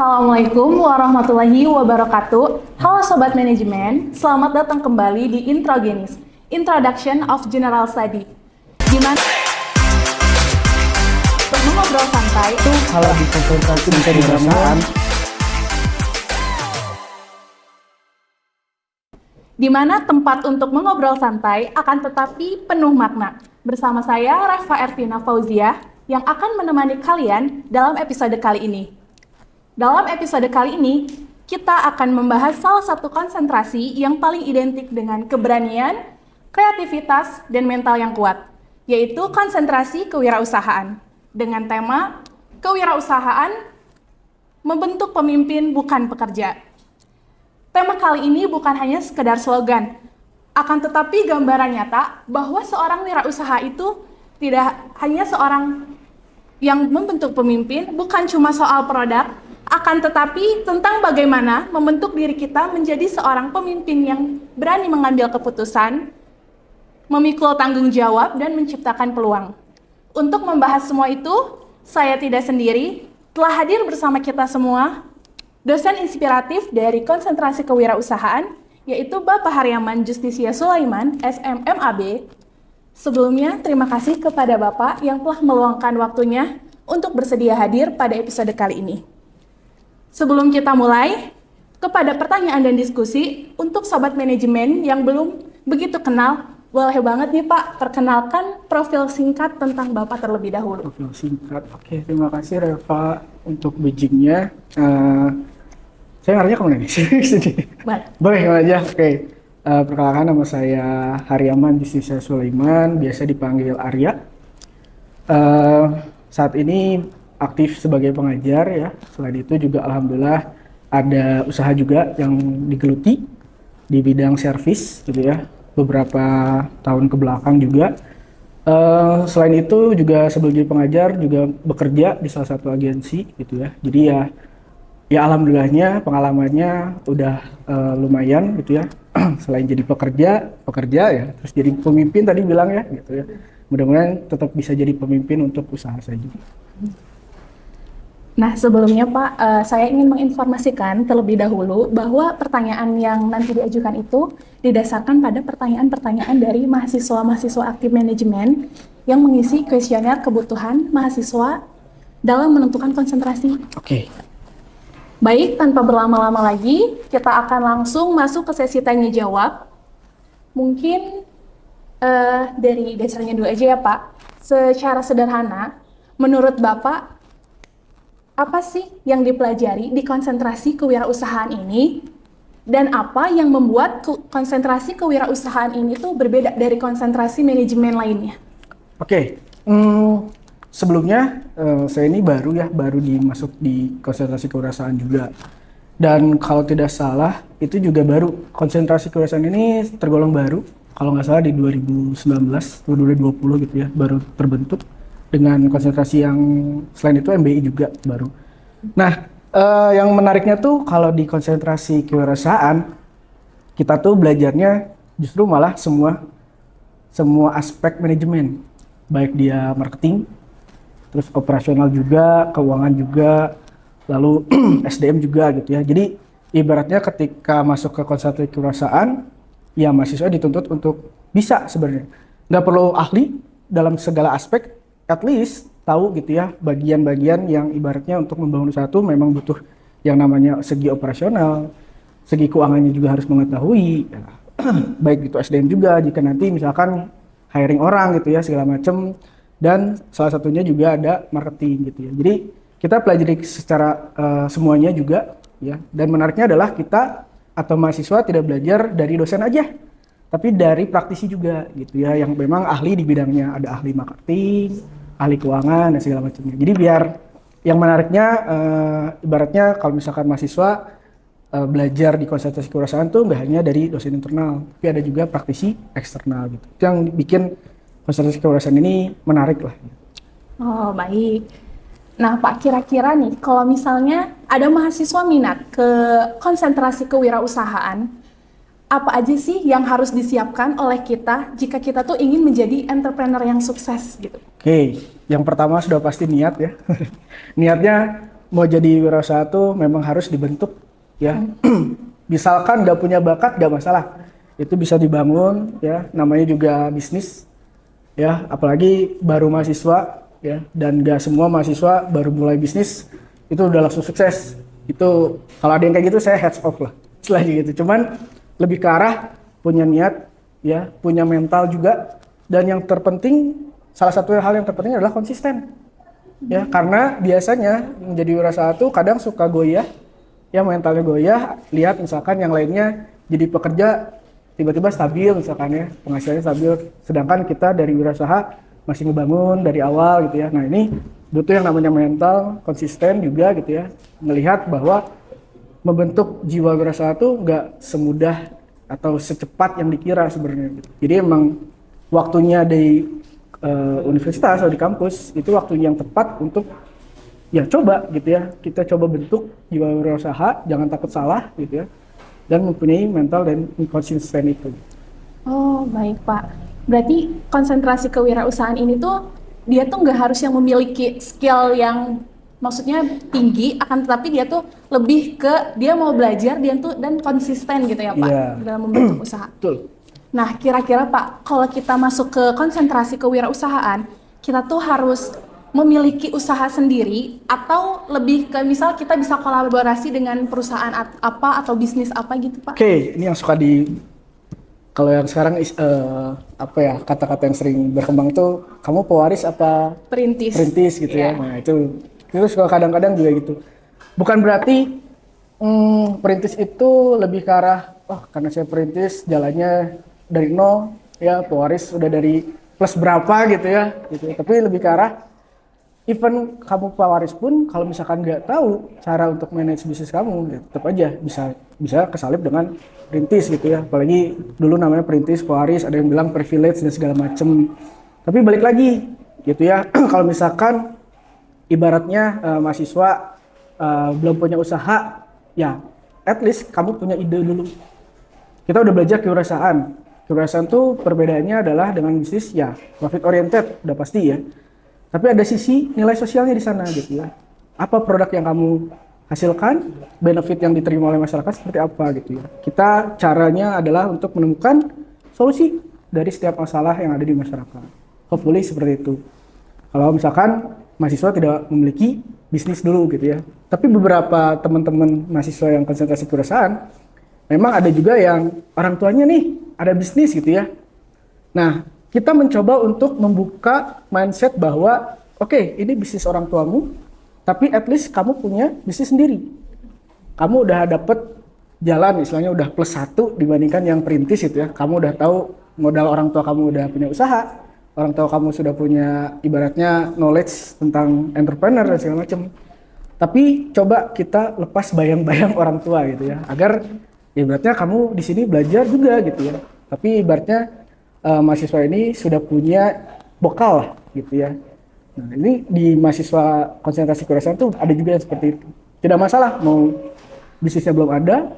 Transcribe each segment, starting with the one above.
Assalamualaikum warahmatullahi wabarakatuh. Halo Sobat Manajemen, selamat datang kembali di Introgenis, Introduction of General Study. Di mana ngobrol santai itu kalau di konsultasi bisa dirasakan. Di mana tempat untuk mengobrol santai akan tetapi penuh makna. Bersama saya Rafa Ervina Fauzia yang akan menemani kalian dalam episode kali ini. Dalam episode kali ini, kita akan membahas salah satu konsentrasi yang paling identik dengan keberanian, kreativitas, dan mental yang kuat, yaitu konsentrasi kewirausahaan. Dengan tema, kewirausahaan membentuk pemimpin bukan pekerja. Tema kali ini bukan hanya sekedar slogan, akan tetapi gambaran nyata bahwa seorang wirausaha itu tidak hanya seorang yang membentuk pemimpin, bukan cuma soal produk, akan tetapi tentang bagaimana membentuk diri kita menjadi seorang pemimpin yang berani mengambil keputusan, memikul tanggung jawab, dan menciptakan peluang. Untuk membahas semua itu, saya tidak sendiri, telah hadir bersama kita semua, dosen inspiratif dari konsentrasi kewirausahaan, yaitu Bapak Haryaman Justisia Sulaiman, SMMAB. Sebelumnya, terima kasih kepada Bapak yang telah meluangkan waktunya untuk bersedia hadir pada episode kali ini. Sebelum kita mulai, kepada pertanyaan dan diskusi, untuk Sobat Manajemen yang belum begitu kenal, boleh banget nih Pak, perkenalkan profil singkat tentang Bapak terlebih dahulu. Profil singkat, oke, terima kasih Reva untuk bridging-nya. Saya ngaranya kemana nih? Boleh aja, oke. Perkenalkan, nama saya Haryaman Justisia Sulaiman, biasa dipanggil Arya. Saat ini aktif sebagai pengajar ya. Selain itu juga alhamdulillah ada usaha juga yang digeluti di bidang servis gitu ya. Beberapa tahun ke belakang juga. Selain itu juga sebagai pengajar juga bekerja di salah satu agensi gitu ya. Jadi ya alhamdulillahnya pengalamannya udah lumayan gitu ya. Selain jadi pekerja ya, terus jadi pemimpin tadi bilang ya gitu ya. Mudah-mudahan tetap bisa jadi pemimpin untuk usaha saya juga. Nah, sebelumnya Pak, saya ingin menginformasikan terlebih dahulu bahwa pertanyaan yang nanti diajukan itu didasarkan pada pertanyaan-pertanyaan dari mahasiswa-mahasiswa aktif manajemen yang mengisi kuesioner kebutuhan mahasiswa dalam menentukan konsentrasi. Oke. Baik, tanpa berlama-lama lagi, kita akan langsung masuk ke sesi tanya-jawab. Mungkin dari dasarnya dulu aja ya Pak. Secara sederhana, menurut Bapak, apa sih yang dipelajari di konsentrasi kewirausahaan ini, dan apa yang membuat konsentrasi kewirausahaan ini tuh berbeda dari konsentrasi manajemen lainnya? Oke, sebelumnya saya ini baru dimasuk di konsentrasi kewirausahaan juga, dan kalau tidak salah itu juga baru, konsentrasi kewirausahaan ini tergolong baru, kalau nggak salah di 2019 atau 2020 gitu ya, baru terbentuk. Dengan konsentrasi yang selain itu MBI juga baru. Nah, yang menariknya tuh kalau di konsentrasi kewirausahaan kita tuh belajarnya justru malah semua aspek manajemen, baik dia marketing, terus operasional juga, keuangan juga, lalu SDM juga gitu ya. Jadi ibaratnya ketika masuk ke konsentrasi kewirausahaan, ya mahasiswa dituntut untuk bisa sebenarnya, nggak perlu ahli dalam segala aspek. At least tahu gitu ya bagian-bagian yang ibaratnya untuk membangun satu memang butuh yang namanya segi operasional, segi keuangannya juga harus mengetahui ya. Baik itu SDM juga jika nanti misalkan hiring orang gitu ya segala macam, dan salah satunya juga ada marketing gitu ya. Jadi kita pelajari secara semuanya juga ya, dan menariknya adalah kita atau mahasiswa tidak belajar dari dosen aja, tapi dari praktisi juga gitu ya, yang memang ahli di bidangnya, ada ahli marketing, ahli keuangan dan segala macamnya. Jadi biar yang menariknya ibaratnya kalau misalkan mahasiswa belajar di konsentrasi kewirausahaan tuh nggak hanya dari dosen internal, tapi ada juga praktisi eksternal gitu. Itu yang bikin konsentrasi kewirausahaan ini menarik lah. Oh, baik. Nah Pak, kira-kira nih kalau misalnya ada mahasiswa minat ke konsentrasi kewirausahaan, apa aja sih yang harus disiapkan oleh kita jika kita tuh ingin menjadi entrepreneur yang sukses gitu? Oke, yang pertama sudah pasti niat ya. Niatnya mau jadi wirausaha tuh memang harus dibentuk ya. Misalkan nggak punya bakat nggak masalah, itu bisa dibangun ya. Namanya juga bisnis ya. Apalagi baru mahasiswa ya, dan nggak semua mahasiswa baru mulai bisnis itu udah langsung sukses. Itu kalau ada yang kayak gitu saya heads off lah. Selain gitu, cuman lebih ke arah punya niat ya, punya mental juga, dan yang terpenting salah satu hal yang terpenting adalah konsisten. Ya, karena biasanya menjadi wirausaha tuh kadang suka goyah, ya mentalnya goyah, lihat misalkan yang lainnya jadi pekerja tiba-tiba stabil misalkan ya, penghasilannya stabil, sedangkan kita dari wirausaha masih ngebangun dari awal gitu ya. Nah ini butuh yang namanya mental, konsisten juga gitu ya, melihat bahwa membentuk jiwa wirausaha tuh nggak semudah atau secepat yang dikira sebenarnya gitu. Jadi emang waktunya di universitas atau di kampus itu waktu yang tepat untuk ya coba gitu ya, kita coba bentuk jiwa wirausaha, jangan takut salah gitu ya, dan mempunyai mental dan konsisten itu. Oh, baik Pak. Berarti konsentrasi kewirausahaan ini tuh dia tuh nggak harus yang memiliki skill yang maksudnya tinggi, akan tetapi dia tuh lebih ke dia mau belajar dia tuh dan konsisten gitu ya Pak Iya. dalam membentuk usaha. Betul. Nah, kira-kira Pak, kalau kita masuk ke konsentrasi kewirausahaan, kita tuh harus memiliki usaha sendiri atau lebih ke misal kita bisa kolaborasi dengan perusahaan apa atau bisnis apa gitu Pak? Oke, ini yang suka kalau yang sekarang apa ya, kata-kata yang sering berkembang tuh, kamu pewaris apa Perintis. perintis gitu ya. Iya. Nah itu suka kadang-kadang juga gitu. Bukan berarti perintis itu lebih ke arah, oh karena saya perintis jalannya dari nol, ya pewaris udah dari plus berapa gitu ya. Gitu. Tapi lebih ke arah, even kamu pewaris pun kalau misalkan nggak tahu cara untuk manage bisnis kamu, ya tetap aja bisa kesalip dengan perintis gitu ya. Apalagi dulu namanya perintis, pewaris, ada yang bilang privilege dan segala macem. Tapi balik lagi gitu ya, kalau misalkan ibaratnya mahasiswa belum punya usaha, ya at least kamu punya ide dulu. Kita udah belajar kewirausahaan. Kewirausahaan tuh perbedaannya adalah dengan bisnis ya profit oriented, udah pasti ya. Tapi ada sisi nilai sosialnya di sana gitu ya. Apa produk yang kamu hasilkan, benefit yang diterima oleh masyarakat seperti apa gitu ya. Kita caranya adalah untuk menemukan solusi dari setiap masalah yang ada di masyarakat. Hopefully seperti itu. Kalau misalkan mahasiswa tidak memiliki bisnis dulu gitu ya. Tapi beberapa teman-teman mahasiswa yang konsentrasi kewirausahaan, memang ada juga yang orang tuanya nih ada bisnis gitu ya. Nah, kita mencoba untuk membuka mindset bahwa oke, ini bisnis orang tuamu, tapi at least kamu punya bisnis sendiri. Kamu udah dapet jalan, istilahnya udah plus 1 dibandingkan yang perintis gitu ya. Kamu udah tahu modal orang tua kamu udah punya usaha, orang tua kamu sudah punya ibaratnya knowledge tentang entrepreneur dan segala macam. Tapi coba kita lepas bayang-bayang orang tua gitu ya, agar ibaratnya kamu di sini belajar juga gitu ya. Tapi ibaratnya mahasiswa ini sudah punya bekal lah gitu ya. Nah ini di mahasiswa konsentrasi kewirausahaan tuh ada juga yang seperti itu. Tidak masalah mau bisnisnya belum ada,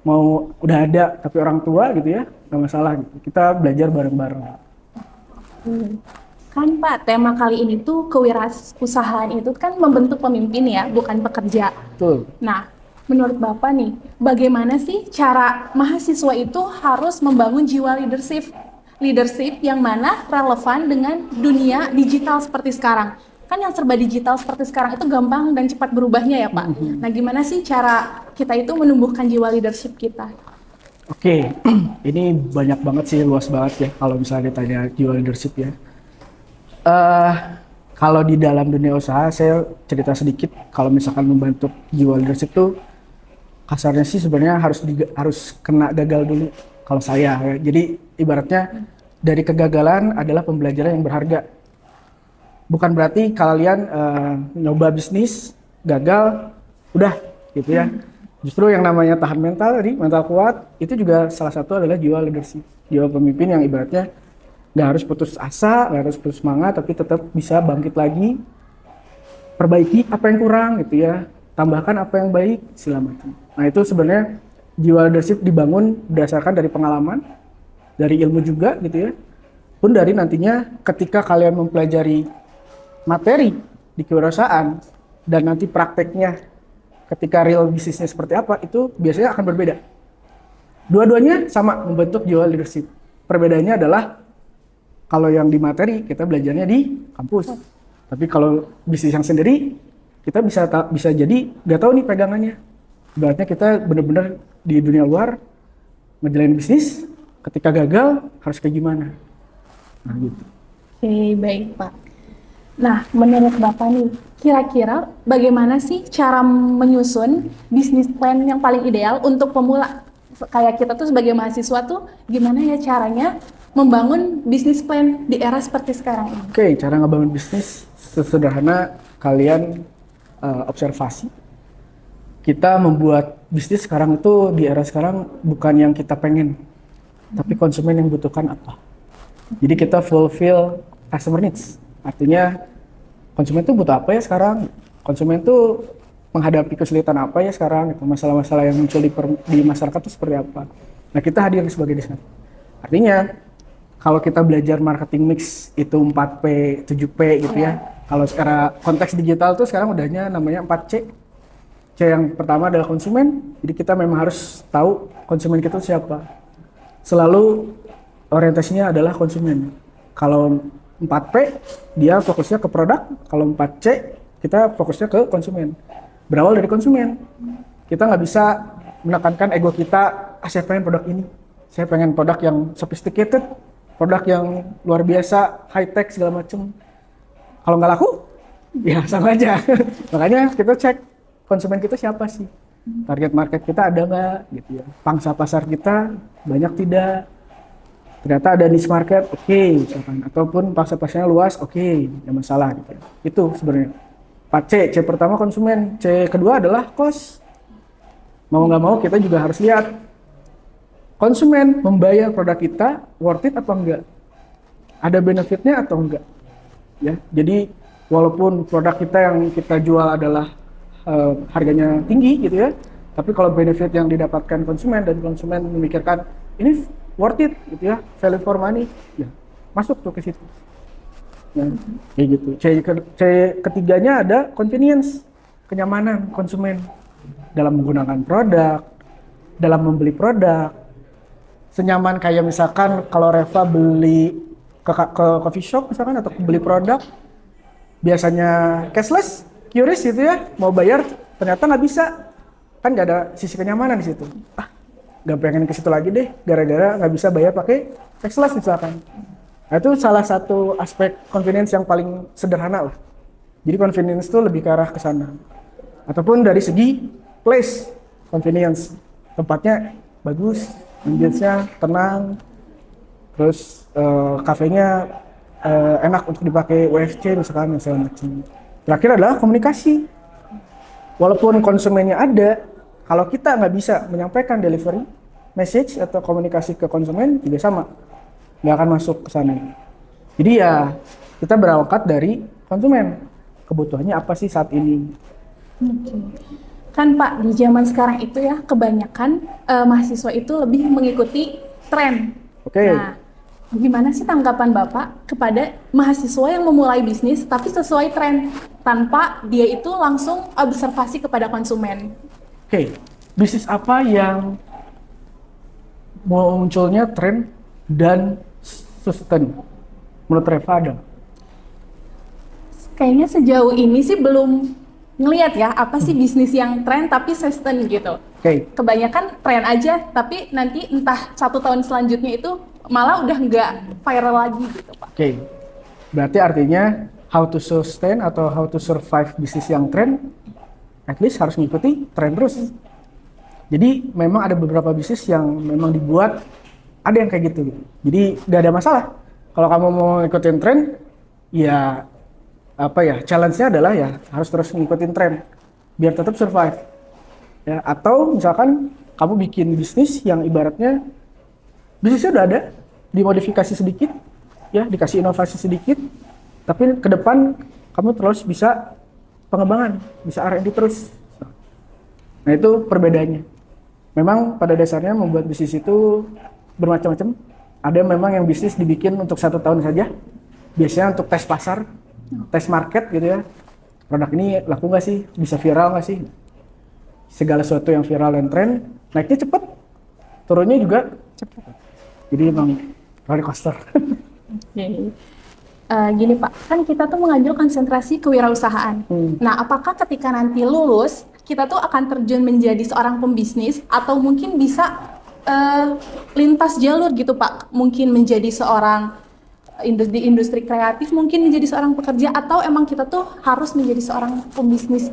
mau udah ada tapi orang tua gitu ya, nggak masalah gitu. Kita belajar bareng-bareng. Kan Pak, tema kali ini tuh kewirausahaan itu kan membentuk pemimpin ya, bukan pekerja. Betul. Nah, menurut Bapak nih, bagaimana sih cara mahasiswa itu harus membangun jiwa leadership? Leadership yang mana relevan dengan dunia digital seperti sekarang. Kan yang serba digital seperti sekarang itu gampang dan cepat berubahnya ya Pak. Nah, gimana sih cara kita itu menumbuhkan jiwa leadership kita? Oke, ini banyak banget sih, luas banget ya kalau misalnya ditanya jiwa leadership ya. Kalau di dalam dunia usaha, saya cerita sedikit. Kalau misalkan membentuk jiwa leadership tuh kasarnya sih sebenarnya harus kena gagal dulu kalau saya ya. Jadi ibaratnya dari kegagalan adalah pembelajaran yang berharga. Bukan berarti kalian nyoba bisnis gagal udah gitu ya. Justru yang namanya tahan mental tadi, mental kuat, itu juga salah satu adalah jiwa leadership, jiwa pemimpin yang ibaratnya nggak harus putus asa, nggak harus putus semangat, tapi tetap bisa bangkit lagi, perbaiki apa yang kurang gitu ya, tambahkan apa yang baik, segala macam. Nah itu sebenarnya jiwa leadership dibangun berdasarkan dari pengalaman, dari ilmu juga gitu ya, pun dari nantinya ketika kalian mempelajari materi di kewirausahaan, dan nanti prakteknya ketika real bisnisnya seperti apa itu biasanya akan berbeda. Dua-duanya sama membentuk jiwa leadership. Perbedaannya adalah kalau yang di materi kita belajarnya di kampus. Tapi kalau bisnis yang sendiri kita bisa jadi nggak tahu nih pegangannya. Ibaratnya kita benar-benar di dunia luar ngejalanin bisnis, ketika gagal harus kayak gimana. Nah gitu. Oke, baik Pak. Nah, menurut Bapak nih, kira-kira bagaimana sih cara menyusun bisnis plan yang paling ideal untuk pemula? Kayak kita tuh sebagai mahasiswa tuh gimana ya caranya membangun bisnis plan di era seperti sekarang ini? Oke, cara ngebangun bisnis sesederhana kalian observasi. Kita membuat bisnis sekarang itu di era sekarang bukan yang kita pengen, tapi konsumen yang butuhkan apa. Jadi kita fulfill customer needs. Artinya konsumen itu butuh apa ya sekarang? Konsumen itu menghadapi kesulitan apa ya sekarang? Gitu. Masalah-masalah yang muncul di masyarakat itu seperti apa? Nah kita hadir sebagai desainer. Artinya kalau kita belajar marketing mix itu 4P, 7P gitu ya. Kalau secara konteks digital tuh sekarang udahnya namanya 4C. C yang pertama adalah konsumen. Jadi kita memang harus tahu konsumen kita siapa. Selalu orientasinya adalah konsumen. Kalau 4P, dia fokusnya ke produk. Kalau 4C, kita fokusnya ke konsumen. Berawal dari konsumen. Kita nggak bisa menekankan ego kita, saya pengen produk ini. Saya pengen produk yang sophisticated, produk yang luar biasa, high-tech, segala macem. Kalau nggak laku, ya sama aja. Makanya kita cek konsumen kita siapa sih. Target market kita ada nggak? Gitu ya. Pangsa pasar kita banyak tidak? Ternyata ada niche market, oke, misalkan. Ataupun pangsa pasarnya luas, oke, nggak masalah. Gitu. Itu sebenarnya. 4C, C pertama konsumen, C kedua adalah cost. Mau nggak mau kita juga harus lihat konsumen membayar produk kita worth it apa enggak, ada benefitnya atau enggak. Ya, jadi walaupun produk kita yang kita jual adalah harganya tinggi gitu ya, tapi kalau benefit yang didapatkan konsumen dan konsumen memikirkan ini worth it gitu ya, value for money, ya masuk tuh ke situ. Nah, kayak gitu. C ketiganya ada convenience, kenyamanan konsumen dalam menggunakan produk, dalam membeli produk. Senyaman kayak misalkan kalau Reva beli ke coffee shop misalkan atau beli produk, biasanya cashless, curious gitu ya, mau bayar ternyata nggak bisa, kan nggak ada sisi kenyamanan di situ. Nggak pengen ke situ lagi deh, gara-gara nggak bisa bayar pakai cashless misalkan. Nah, itu salah satu aspek convenience yang paling sederhana lah. Jadi convenience itu lebih ke arah ke sana. Ataupun dari segi place, convenience, tempatnya bagus, ambience-nya tenang, terus kafenya enak untuk dipakai WFC misalkan, segala macam. Terakhir adalah komunikasi. Walaupun konsumennya ada, kalau kita nggak bisa menyampaikan delivery message atau komunikasi ke konsumen juga sama, nggak akan masuk ke sana. Jadi ya kita berangkat dari konsumen, kebutuhannya apa sih saat ini. Kan Pak, di zaman sekarang itu ya kebanyakan mahasiswa itu lebih mengikuti tren. Nah, gimana sih tanggapan Bapak kepada mahasiswa yang memulai bisnis tapi sesuai tren tanpa dia itu langsung observasi kepada konsumen? Bisnis apa yang munculnya tren dan sustain menurut Reva ada? Kayaknya sejauh ini sih belum ngelihat ya apa sih bisnis yang tren tapi sustain gitu. Kebanyakan tren aja tapi nanti entah 1 tahun selanjutnya itu malah udah nggak viral lagi gitu Pak. Berarti artinya how to sustain atau how to survive bisnis yang tren, at least harus mengikuti tren terus. Jadi memang ada beberapa bisnis yang memang dibuat ada yang kayak gitu. Jadi nggak ada masalah. Kalau kamu mau ikutin tren, ya challenge-nya adalah ya harus terus ngikutin tren biar tetap survive. Ya, atau misalkan kamu bikin bisnis yang ibaratnya bisnisnya udah ada, dimodifikasi sedikit, ya dikasih inovasi sedikit, tapi ke depan kamu terus bisa pengembangan, bisa R&D terus. Nah itu perbedaannya. Memang pada dasarnya membuat bisnis itu bermacam-macam. Ada memang yang bisnis dibikin untuk 1 tahun saja, biasanya untuk tes pasar, tes market gitu ya. produk ini laku nggak sih, bisa viral nggak sih. Segala sesuatu yang viral dan tren, naiknya cepet, turunnya juga cepet. Jadi emang roller coaster. Oke. Gini Pak, kan kita tuh mengambil konsentrasi kewirausahaan. Nah, apakah ketika nanti lulus, kita tuh akan terjun menjadi seorang pembisnis atau mungkin bisa lintas jalur gitu Pak? Mungkin menjadi seorang di industri kreatif, mungkin menjadi seorang pekerja, atau emang kita tuh harus menjadi seorang pembisnis?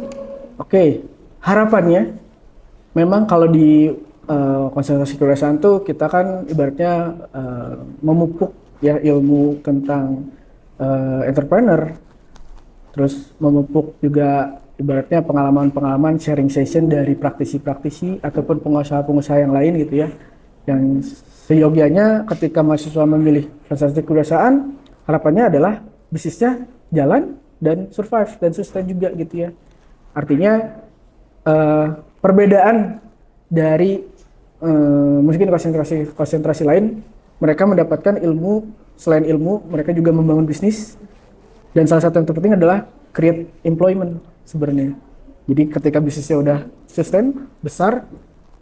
Oke, harapannya memang kalau di konsentrasi kewirausahaan tuh kita kan ibaratnya memupuk ya ilmu tentang entrepreneur, terus memupuk juga ibaratnya pengalaman-pengalaman sharing session dari praktisi-praktisi ataupun pengusaha-pengusaha yang lain gitu ya. Yang seyogianya ketika mahasiswa memilih konsentrasi kewirausahaan, harapannya adalah bisnisnya jalan dan survive dan sustain juga gitu ya. Artinya perbedaan dari mungkin konsentrasi lain, mereka mendapatkan ilmu, selain ilmu mereka juga membangun bisnis, dan salah satu yang terpenting adalah create employment sebenarnya. Jadi ketika bisnisnya udah sustain besar,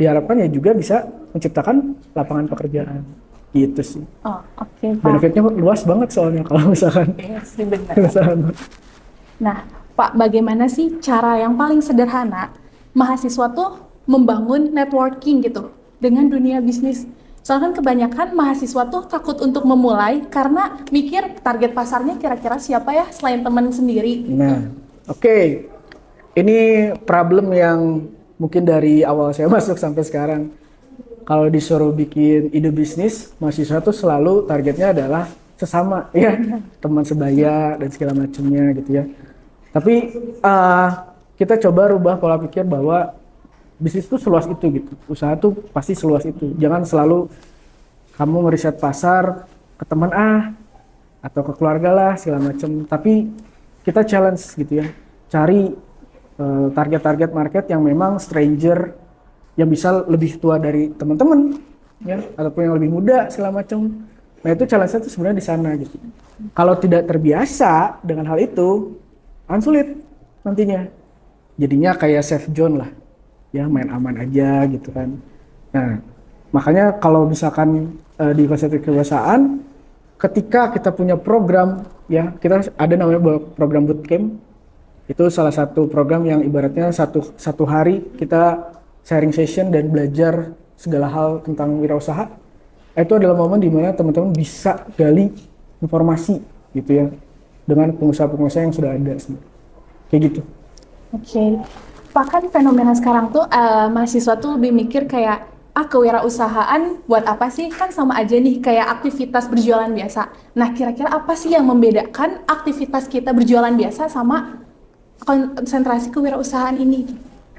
diharapkan ya juga bisa menciptakan lapangan pekerjaan gitu sih. Oh, oke Pak. Benefitnya luas banget soalnya kalau misalkan Yes, benar. Nah, Pak, bagaimana sih cara yang paling sederhana mahasiswa tuh membangun networking gitu dengan dunia bisnis? Soalnya kan kebanyakan mahasiswa tuh takut untuk memulai karena mikir target pasarnya kira-kira siapa ya selain teman sendiri. Nah, oke. Ini problem yang mungkin dari awal saya masuk sampai sekarang. Kalau disuruh bikin ide bisnis, mahasiswa tuh selalu targetnya adalah sesama, ya, teman sebaya dan segala macamnya gitu ya. Tapi kita coba rubah pola pikir bahwa bisnis itu seluas itu gitu. Usaha tuh pasti seluas itu. Jangan selalu kamu ngeriset pasar ke teman atau ke keluarga lah segala macam. Tapi kita challenge gitu ya. Cari target-target market yang memang stranger, yang bisa lebih tua dari teman-teman ya, ataupun yang lebih muda segala macam. Nah, itu challenge-nya tuh sebenarnya di sana gitu. Kalau tidak terbiasa dengan hal itu, akan sulit nantinya. Jadinya kayak safe zone lah. Ya, main aman aja gitu kan. Nah, makanya kalau misalkan di konsentrasi kewirausahaan, ketika kita punya program, ya kita ada namanya program bootcamp. Itu salah satu program yang ibaratnya satu hari kita sharing session dan belajar segala hal tentang wirausaha. Itu adalah momen di mana teman-teman bisa gali informasi gitu ya dengan pengusaha-pengusaha yang sudah ada sih. Kayak gitu. Oke. Bahkan fenomena sekarang tuh mahasiswa tuh lebih mikir kayak kewirausahaan buat apa sih, kan sama aja nih kayak aktivitas berjualan biasa. Nah, kira-kira apa sih yang membedakan aktivitas kita berjualan biasa sama konsentrasi kewirausahaan ini?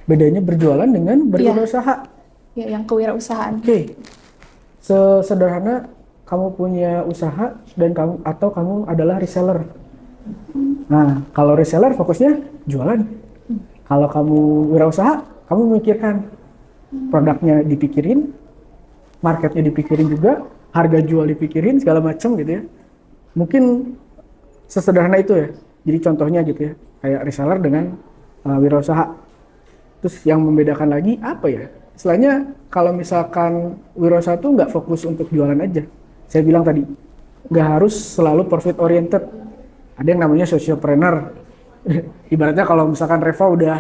Bedanya berjualan dengan berwirausaha. Ya, yang kewirausahaan. Oke. Sesederhana kamu punya usaha dan kamu adalah reseller. Nah, kalau reseller fokusnya jualan. Kalau kamu wirausaha, kamu memikirkan produknya dipikirin, marketnya dipikirin juga, harga jual dipikirin, segala macam gitu ya. Mungkin sesederhana itu ya. Jadi contohnya gitu ya, kayak reseller dengan wirausaha. Terus yang membedakan lagi apa ya? Istilahnya kalau misalkan wirausaha tuh nggak fokus untuk jualan aja. Saya bilang tadi, nggak harus selalu profit oriented. Ada yang namanya sociopreneur. Ibaratnya kalau misalkan Reva udah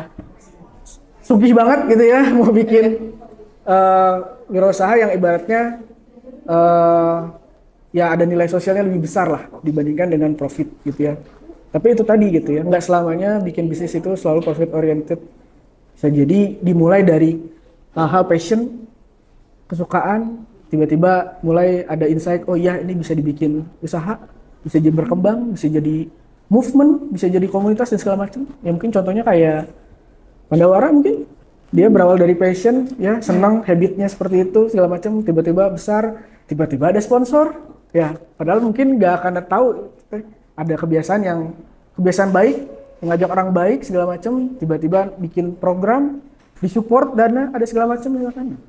sugih banget gitu ya, mau bikin wirausaha yang ibaratnya ya ada nilai sosialnya lebih besar lah dibandingkan dengan profit gitu ya. Tapi itu tadi gitu ya, nggak selamanya bikin bisnis itu selalu profit oriented. Bisa jadi dimulai dari hal passion, kesukaan, tiba-tiba mulai ada insight, oh iya ini bisa dibikin usaha, bisa jadi berkembang, bisa jadi movement, bisa jadi komunitas dan segala macam. Ya mungkin contohnya kayak Pandawara mungkin dia berawal dari passion, ya senang habitnya seperti itu segala macam, tiba-tiba besar, tiba-tiba ada sponsor, ya padahal mungkin nggak akan tahu ada kebiasaan baik, mengajak orang baik segala macam, tiba-tiba bikin program, disupport dana, ada segala macam misalkan.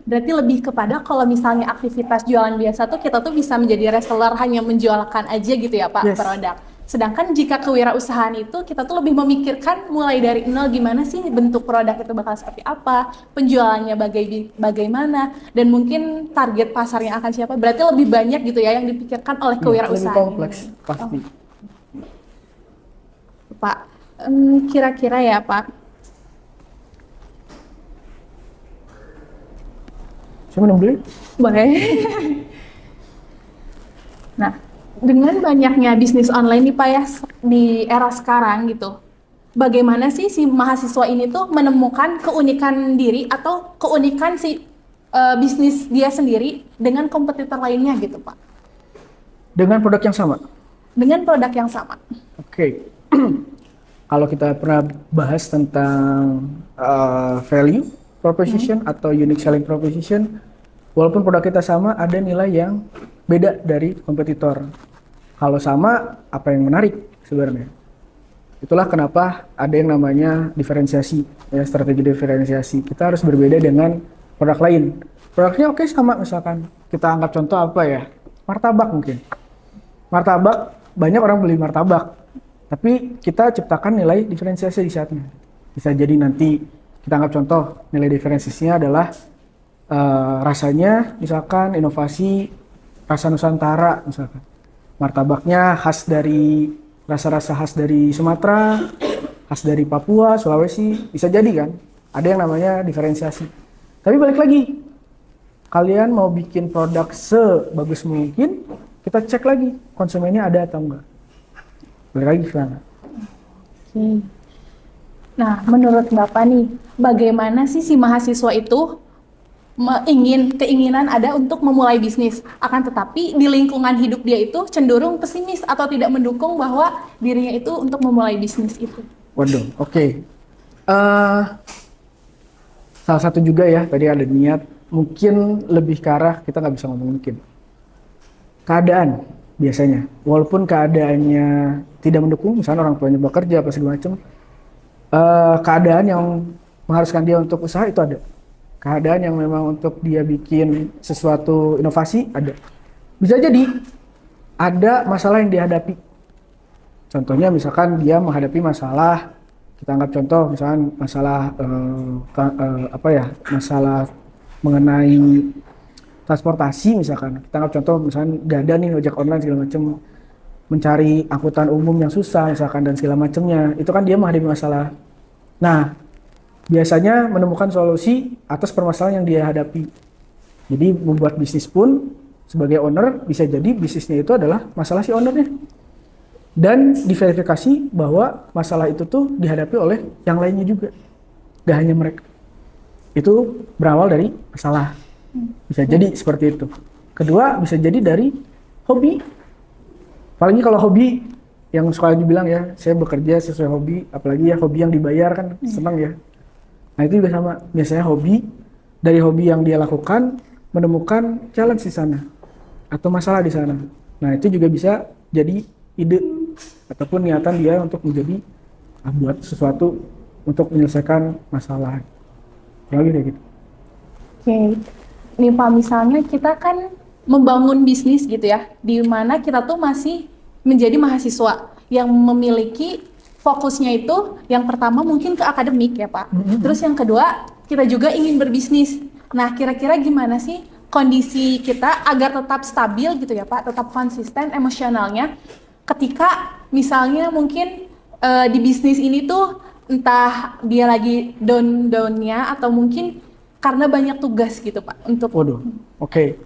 Berarti lebih kepada kalau misalnya aktivitas jualan biasa tuh kita tuh bisa menjadi reseller hanya menjualkan aja gitu ya Pak, Yes. produk. Sedangkan jika kewirausahaan itu kita tuh lebih memikirkan mulai dari nol gimana sih bentuk produk itu bakal seperti apa, penjualannya bagaimana, dan mungkin target pasarnya akan siapa. Berarti lebih banyak gitu ya yang dipikirkan oleh Iya, lebih kewirausahaan kompleks ini. pasti. Pak, kira-kira ya Pak, Saya minum dulu. boleh? Nah, dengan banyaknya bisnis online nih Pak ya di era sekarang gitu, bagaimana sih si mahasiswa ini tuh menemukan keunikan diri atau keunikan si bisnis dia sendiri dengan kompetitor lainnya gitu Pak? Dengan produk yang sama. Dengan produk yang sama. Oke. Kalau kita pernah bahas tentang value proposition atau unique selling proposition, walaupun produk kita sama, ada nilai yang beda dari kompetitor. Kalau sama, apa yang menarik sebenarnya? Itulah kenapa ada yang namanya diferensiasi, ya, strategi diferensiasi. Kita harus berbeda dengan produk lain. Produknya oke sama, misalkan kita anggap contoh apa ya? Martabak mungkin. Martabak, banyak orang beli martabak. Tapi kita ciptakan nilai diferensiasi di saatnya. Bisa jadi nanti kita anggap contoh nilai diferensiasinya adalah rasanya, misalkan inovasi rasa Nusantara, misalkan martabaknya khas dari rasa-rasa khas dari Sumatera, khas dari Papua, Sulawesi, bisa jadi kan? Ada yang namanya diferensiasi. Tapi balik lagi, kalian mau bikin produk sebagus mungkin, kita cek lagi konsumennya ada atau enggak. Balik lagi ke sana. Nah, menurut Bapak nih, bagaimana sih si mahasiswa itu keinginan ada untuk memulai bisnis, akan tetapi di lingkungan hidup dia itu cenderung pesimis atau tidak mendukung bahwa dirinya itu untuk memulai bisnis itu? Waduh, oke. Salah satu juga ya, tadi ada niat, mungkin lebih ke arah, kita nggak bisa ngomong mungkin. Keadaan, biasanya. Walaupun keadaannya tidak mendukung, misalnya orang tuanya bekerja, apa segala macam, keadaan yang mengharuskan dia untuk usaha itu ada. Keadaan yang memang untuk dia bikin sesuatu inovasi ada. Bisa jadi ada masalah yang dihadapi. Contohnya misalkan dia menghadapi masalah, kita anggap contoh misalkan masalah masalah mengenai transportasi misalkan. Kita anggap contoh misalkan gak ada nih ojek online segala macam, mencari angkutan umum yang susah misalkan dan segala macamnya. Itu kan dia menghadapi masalah. Nah, biasanya menemukan solusi atas permasalahan yang dia hadapi. Jadi membuat bisnis pun sebagai owner bisa jadi bisnisnya itu adalah masalah si ownernya. Dan diverifikasi bahwa masalah itu tuh dihadapi oleh yang lainnya juga. Gak hanya mereka. Itu berawal dari masalah. Bisa jadi seperti itu. Kedua, bisa jadi dari hobi. Apalagi kalau hobi yang suka dibilang ya, saya bekerja sesuai hobi, apalagi ya hobi yang dibayar kan senang ya. Nah itu juga sama, biasanya hobi, dari hobi yang dia lakukan, menemukan challenge di sana, atau masalah di sana. Nah itu juga bisa jadi ide, ataupun niatan dia untuk menjadi, buat sesuatu untuk menyelesaikan masalah. Lagi kayak gitu. Oke, nih Pak, misalnya kita kan membangun bisnis gitu ya, di mana kita tuh masih menjadi mahasiswa yang memiliki fokusnya itu yang pertama mungkin ke akademik ya Pak. Terus yang kedua kita juga ingin berbisnis. Nah kira-kira gimana sih kondisi kita agar tetap stabil gitu ya Pak, tetap konsisten emosionalnya ketika misalnya mungkin di bisnis ini tuh entah dia lagi down-downnya atau mungkin karena banyak tugas gitu Pak untuk. Waduh, oke.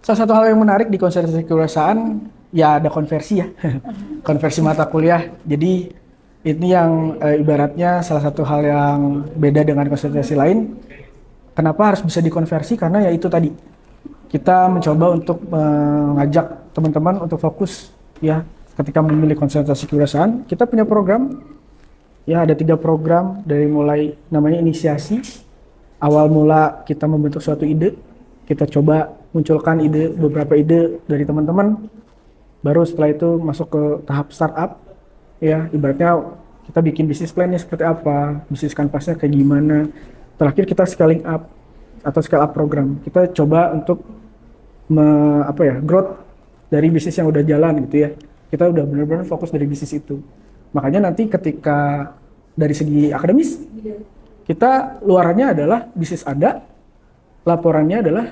Salah satu hal yang menarik di konsentrasi kewirausahaan ya ada konversi ya, konversi mata kuliah. Jadi ini yang ibaratnya salah satu hal yang beda dengan konsentrasi lain. Kenapa harus bisa dikonversi? Karena ya itu tadi, kita mencoba untuk mengajak teman-teman untuk fokus ya ketika memilih konsentrasi kewirausahaan. Kita punya program, ya ada 3 program dari mulai namanya inisiasi. Awal mula kita membentuk suatu ide, kita coba munculkan beberapa ide dari teman-teman. Baru setelah itu masuk ke tahap startup, ya ibaratnya kita bikin bisnis plan-nya seperti apa, bisnis kanvasnya kayak gimana. Terakhir kita scaling up atau scale up program. Kita coba untuk growth dari bisnis yang udah jalan gitu ya. Kita udah benar-benar fokus dari bisnis itu. Makanya nanti ketika dari segi akademis, kita luarannya adalah bisnis ada, laporannya adalah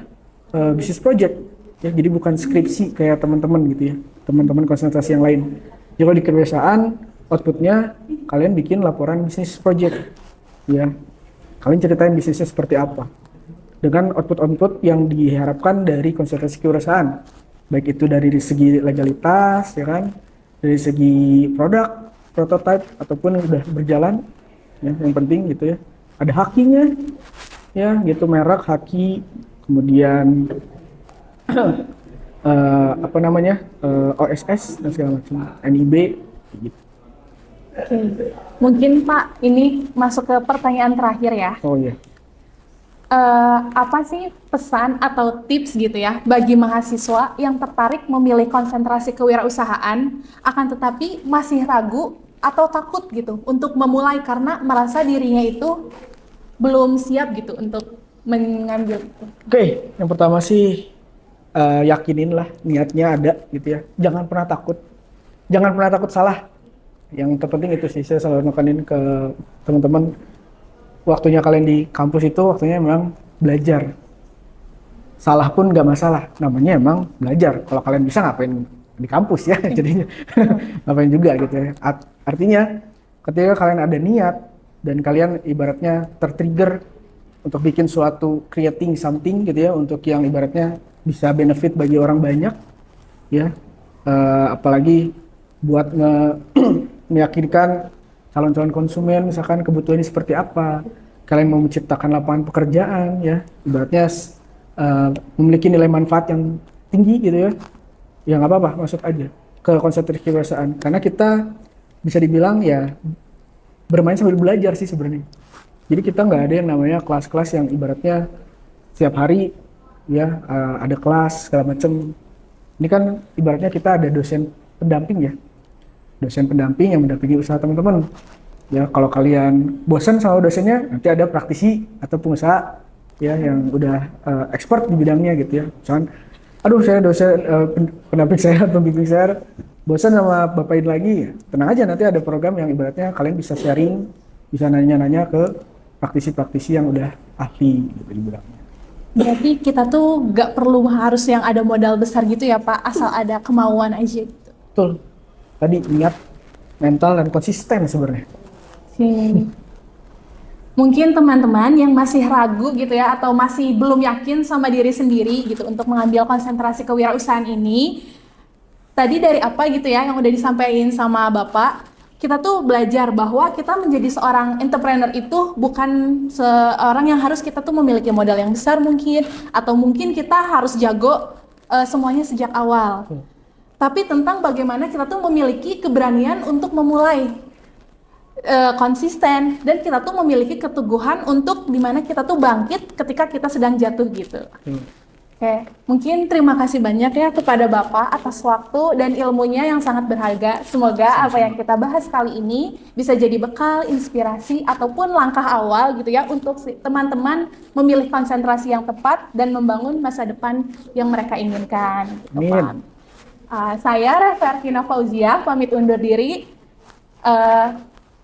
bisnis project. Ya, jadi bukan skripsi kayak teman-teman gitu ya, teman-teman konsentrasi yang lain. Jadi kalau di kebiasaan, outputnya kalian bikin laporan bisnis project. Ya, kalian ceritain bisnisnya seperti apa. Dengan output-output yang diharapkan dari konsentrasi kewirausahaan. Baik itu dari segi legalitas, ya kan, dari segi produk, prototype, ataupun udah berjalan, ya, yang penting gitu ya. Ada hakinya, ya, gitu, merek, haki, kemudian OSS dan segala macam, NIB, gitu. Oke. Mungkin Pak, ini masuk ke pertanyaan terakhir ya. Oh iya. Apa sih pesan atau tips gitu ya bagi mahasiswa yang tertarik memilih konsentrasi kewirausahaan akan tetapi masih ragu atau takut gitu untuk memulai karena merasa dirinya itu belum siap gitu untuk mengambil itu. Oke, yang pertama sih yakinin lah niatnya ada gitu ya. Jangan pernah takut. Jangan pernah takut salah. Yang terpenting itu sih, saya selalu nekanin ke teman-teman. Waktunya kalian di kampus itu waktunya memang belajar. Salah pun nggak masalah, namanya emang belajar. Kalau kalian bisa ngapain di kampus ya, jadinya ngapain juga gitu ya. Artinya ketika kalian ada niat dan kalian ibaratnya tertrigger untuk bikin suatu creating something gitu ya, untuk yang ibaratnya bisa benefit bagi orang banyak ya, apalagi buat meyakinkan calon-calon konsumen misalkan kebutuhannya seperti apa, kalian mau menciptakan lapangan pekerjaan ya, ibaratnya memiliki nilai manfaat yang tinggi gitu ya nggak apa-apa, masuk aja ke konsentrasi kewirausahaan karena kita bisa dibilang ya bermain sambil belajar sih sebenarnya. Jadi kita nggak ada yang namanya kelas-kelas yang ibaratnya setiap hari ya ada kelas segala macam. Ini kan ibaratnya kita ada dosen pendamping ya, dosen pendamping yang mendampingi usaha teman-teman. Ya kalau kalian bosan sama dosennya, nanti ada praktisi atau pengusaha ya yang udah expert di bidangnya gitu ya. Misalkan, aduh saya dosen pendamping saya, pembimbing saya bosan sama bapak ini lagi, ya, tenang aja nanti ada program yang ibaratnya kalian bisa sharing, bisa nanya-nanya ke praktisi-praktisi yang udah ahli gitu di bidangnya. Berarti kita tuh nggak perlu harus yang ada modal besar gitu ya Pak, asal ada kemauan aja gitu. Betul. Tadi niat, mental, dan konsisten sebenarnya. Mungkin teman-teman yang masih ragu gitu ya atau masih belum yakin sama diri sendiri gitu untuk mengambil konsentrasi kewirausahaan ini, tadi dari apa gitu ya yang udah disampaikan sama Bapak, kita tuh belajar bahwa kita menjadi seorang entrepreneur itu bukan seorang yang harus kita tuh memiliki modal yang besar mungkin, atau mungkin kita harus jago semuanya sejak awal. Tapi tentang bagaimana kita tuh memiliki keberanian untuk memulai konsisten, dan kita tuh memiliki keteguhan untuk dimana kita tuh bangkit ketika kita sedang jatuh gitu. Oke, mungkin terima kasih banyak ya kepada Bapak atas waktu dan ilmunya yang sangat berharga. Semoga apa yang kita bahas kali ini bisa jadi bekal, inspirasi, ataupun langkah awal gitu ya untuk teman-teman memilih konsentrasi yang tepat dan membangun masa depan yang mereka inginkan. Gitu, Pak. Saya Reva Ervina Fauzia, pamit undur diri.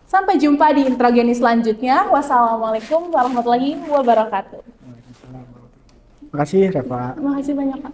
Sampai jumpa di Introgeni selanjutnya. Wassalamualaikum warahmatullahi wabarakatuh. Terima kasih, Reva. Terima kasih banyak, Pak.